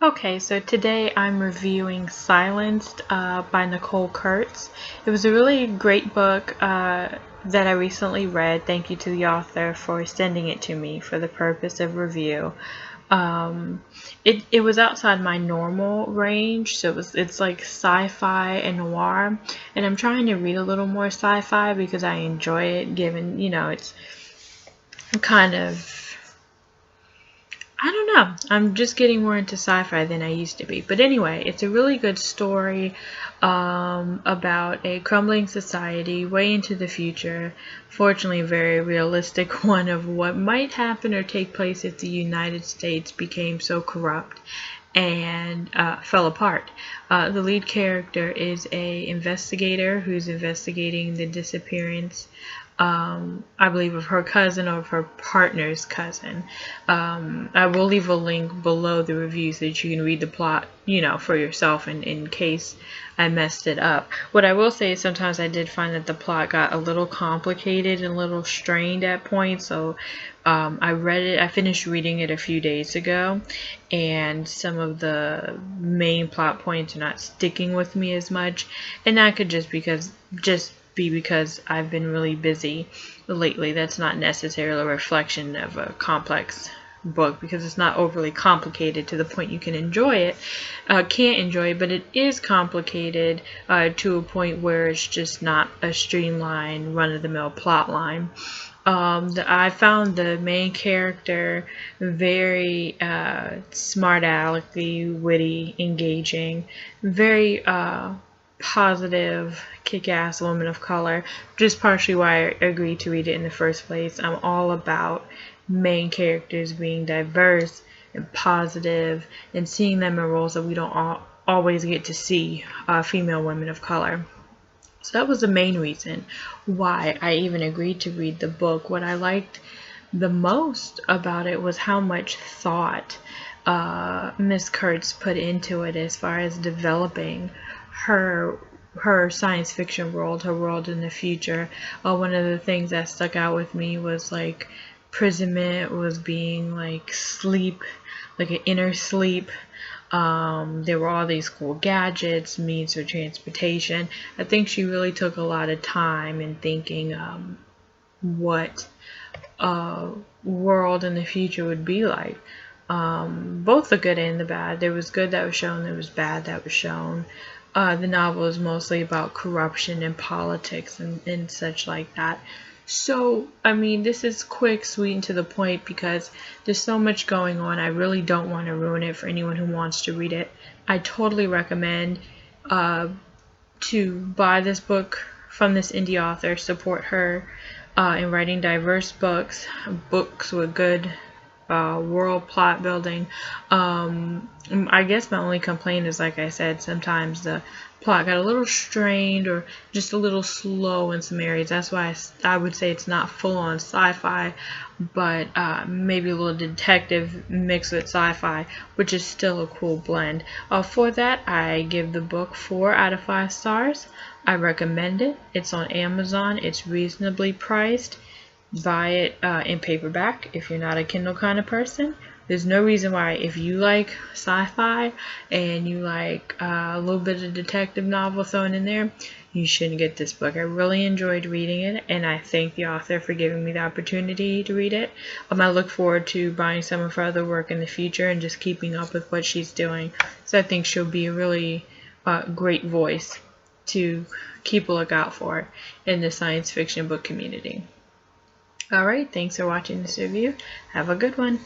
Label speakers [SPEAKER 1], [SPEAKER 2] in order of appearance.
[SPEAKER 1] Okay, so today I'm reviewing Silenced by Nicole Kurtz. It was a really great book that I recently read. Thank you to the author for sending it to me for the purpose of review. Um, it was outside my normal range, so it's like sci-fi and noir, and I'm trying to read a little more sci-fi because I enjoy it, given it's kind of, I don't know. I'm just getting more into sci-fi than I used to be. But anyway, it's a really good story about a crumbling society way into the future. Fortunately, a very realistic one of what might happen or take place if the United States became so corrupt and fell apart. The lead character is a investigator who's investigating the disappearance, I believe, of her cousin or of her partner's cousin. I will leave a link below the review so that you can read the plot, for yourself in case I messed it up. What I will say is sometimes I did find that the plot got a little complicated and a little strained at points, so I finished reading it a few days ago, and some of the main plot points are not sticking with me as much, and that could just be because I've been really busy lately. That's not necessarily a reflection of a complex book, because it's not overly complicated to the point you can enjoy it, can't enjoy it, but it is complicated to a point where it's just not a streamlined run-of-the-mill plot line. I found the main character very smart alecky, witty, engaging, very positive, kick-ass woman of color, which is partially why I agreed to read it in the first place. I'm all about main characters being diverse and positive and seeing them in roles that we don't always get to see female women of color. So that was the main reason why I even agreed to read the book. What I liked the most about it was how much thought Miss Kurtz put into it as far as developing her science fiction world, her world in the future. One of the things that stuck out with me was like imprisonment was being like sleep, like an inner sleep. There were all these cool gadgets, means of transportation. I think she really took a lot of time in thinking what a world in the future would be like. Both the good and the bad. There was good that was shown, there was bad that was shown. The novel is mostly about corruption and politics and such like that. So, I mean, this is quick, sweet, and to the point because there's so much going on. I really don't want to ruin it for anyone who wants to read it. I totally recommend to buy this book from this indie author, support her in writing diverse books with good world plot building. I guess my only complaint is, like I said, sometimes the plot got a little strained or just a little slow in some areas. That's why I would say it's not full-on sci-fi, but maybe a little detective mixed with sci-fi, which is still a cool blend. For that, I give the book 4 out of 5 stars. I recommend it. It's on Amazon. It's reasonably priced. Buy it in paperback if you're not a Kindle kind of person. There's no reason why, if you like sci-fi and you like a little bit of detective novel thrown in there, you shouldn't get this book. I really enjoyed reading it, and I thank the author for giving me the opportunity to read it. I look forward to buying some of her other work in the future and just keeping up with what she's doing. So I think she'll be a really great voice to keep a lookout for in the science fiction book community. Alright, thanks for watching this review. Have a good one.